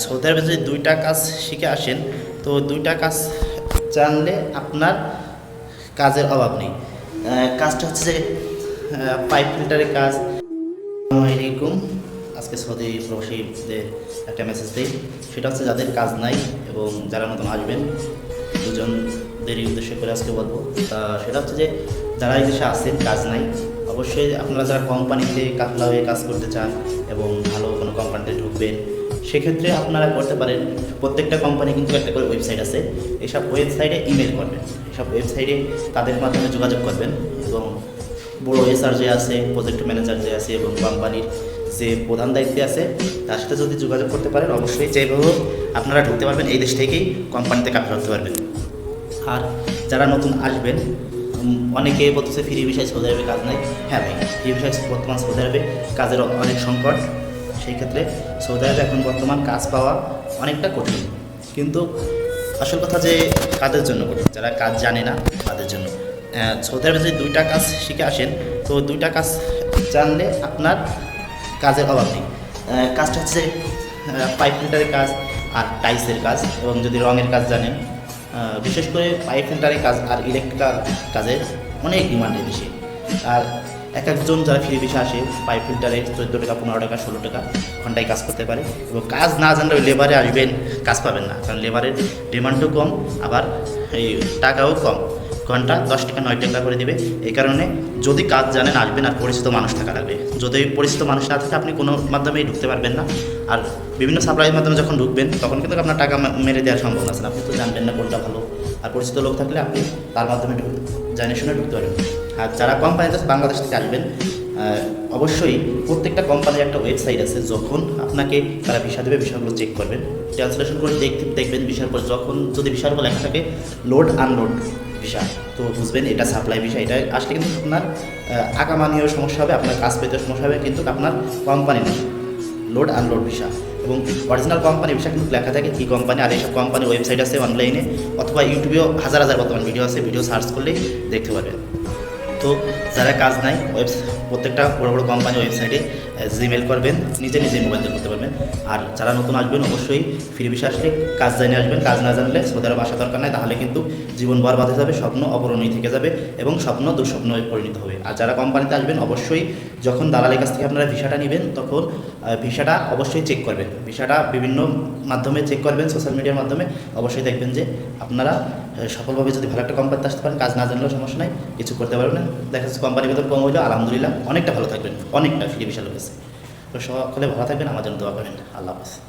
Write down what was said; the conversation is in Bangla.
সৌদি আরবে যদি 2টা কাজ শিখে আসেন তো 2টা কাজ জানলে আপনার কাজের অভাব নেই। কাজটা হচ্ছে যে পাইপ ফিল্টারের কাজ। আসসালামু আলাইকুম। আজকে সৌদি প্রবাসীদের একটা মেসেজ দিই, সেটা হচ্ছে যাদের কাজ নাই এবং যারা নতুন আসবেন দুজনদেরই উদ্দেশ্য করে আজকে বলবো। সেটা হচ্ছে যে যারা এই দেশে আসেন কাজ নাই, অবশ্যই আপনারা যারা কোম্পানিতে কাফলা হয়ে কাজ করতে চান এবং ভালো কোনো কোম্পানিতে ঢুকবেন, সেক্ষেত্রে আপনারা করতে পারেন। প্রত্যেকটা কোম্পানি কিন্তু একটা করে ওয়েবসাইট আছে, এইসব ওয়েবসাইটে ইমেল করবেন, এসব ওয়েবসাইটে তাদের মাধ্যমে যোগাযোগ করবেন এবং বড় এসআর যে আছে, প্রজেক্ট ম্যানেজার যে আছে এবং কোম্পানির যে প্রধান দায়িত্বে আছে তার সাথে যদি যোগাযোগ করতে পারেন, অবশ্যই যেভাবে আপনারা ঢুকতে পারবেন, এই দেশ থেকেই কোম্পানিতে কাজ করতে পারবেন। আর যারা নতুন আসবেন, অনেকে বলতেছে ফ্রি ভিসায় সৌদি আরবে কাজ নাই। হ্যাঁ ভাই, ফ্রি ভিসায় বর্তমান সৌদি আরবে কাজের অনেক সংকট। সেই ক্ষেত্রে সৌদি আরবে এখন বর্তমান কাজ পাওয়া অনেকটা কঠিন, কিন্তু আসল কথা যে কাদের জন্য কঠিন, যারা কাজ জানে না তাদের জন্য। সৌদি আরবে যদি 2টা কাজ শিখে আসেন তো 2টা কাজ জানলে আপনার কাজের অভাব নেই। কাজটা হচ্ছে পাইপ ফিল্টারের কাজ আর টাইলসের কাজ, এবং যদি রঙের কাজ জানেন, বিশেষ করে পাইপ ফিল্টারের কাজ আর ইলেকট্রিক্যাল কাজে অনেক ডিমান্ডে বেশি। আর এক একজন যারা ফ্রি ভিসা আসে পাইপ ফিল্টারে 14 টাকা, 15 টাকা, 16 টাকা ঘন্টায় কাজ করতে পারে, এবং কাজ না জানলে লেবারে আসবেন কাজ পাবেন না, কারণ লেবারের ডিমান্ডও কম, আবার এই টাকাও কম। ঘন্টা 10 টাকা 9 টাকা করে দিবে। এই কারণে যদি কাজ জানেন আসবেন, আর পরিচিত মানুষ থাকা লাগবে। যদি পরিচিত মানুষ না থাকে আপনি কোনো মাধ্যমেই ঢুকতে পারবেন না। আর বিভিন্ন সাপ্লাইয়ের মাধ্যমে যখন ঢুকবেন তখন কিন্তু আপনার টাকা মেরে দেওয়ার সম্ভাবনা আছে, আপনি তো জানবেন না কোনটা ভালো। আর পরিচিত লোক থাকলে আপনি তার মাধ্যমে জানিয়ে শুনে ঢুকতে পারবেন। আর যারা কোম্পানিতে বাংলাদেশ থেকে আসবেন, অবশ্যই প্রত্যেকটা কোম্পানির একটা ওয়েবসাইট আছে, যখন আপনাকে তারা ভিসা দেবে ভিসাগুলো চেক করবেন, ট্রান্সলেশন করে দেখবেন। ভিসার পর যখন যদি ভিসার উপর লেখা থাকে লোড আনলোড ভিসা, তো বুঝবেন এটা সাপ্লাই ভিসা। এটা আসলে কিন্তু আপনার আকামা নিয়েও সমস্যা হবে, আপনার কাজ পেতে সমস্যা হবে, কিন্তু আপনার কোম্পানি নেই লোড আনলোড ভিসা। এবং অরিজিনাল কোম্পানি ভিসা কিন্তু লেখা থাকে কী কোম্পানি। আর এইসব কোম্পানি ওয়েবসাইট আছে অনলাইনে, অথবা ইউটিউবেও হাজার হাজার বর্তমান ভিডিও আছে, ভিডিও সার্চ করলেই দেখতে পারবেন। তো যারা কাজ নাই, প্রত্যেকটা বড় বড় কোম্পানি ওয়েবসাইটে জিমেল করবেন, নিজে মোবাইল দিয়ে করতে পারবেন। আর যারা নতুন আসবেন অবশ্যই ফ্রি ভিসা আসলে কাজ জানিয়ে আসবেন। কাজ না জানলে সৌদি আরব আসা দরকার নাই, তাহলে কিন্তু জীবন বরবাদ হয়ে যাবে, স্বপ্ন অপূরণীয় থেকে যাবে এবং স্বপ্ন দুঃস্বপ্ন পরিণত হবে। আর যারা কোম্পানিতে আসবেন অবশ্যই যখন দালালের কাছ থেকে আপনারা ভিসাটা নেবেন তখন ভিসাটা অবশ্যই চেক করবেন। ভিসাটা বিভিন্ন মাধ্যমে চেক করবেন, সোশ্যাল মিডিয়ার মাধ্যমে। অবশ্যই দেখবেন যে আপনারা সফলভাবে যদি ভালো একটা কোম্পানিতে আসতে পারেন, কাজ না জানলেও সমস্যা নাই, কিছু করতে পারবেন। দেখা যাচ্ছে কোম্পানির বেতন কম হইলেও আলহামদুলিল্লাহ অনেকটা ভালো থাকবেন, অনেকটা ফ্রি ভিসা লেগেছে। তো সকলে ভালো থাকবেন, আমার জন্য দোয়া করেন। আল্লাহ হাফেজ।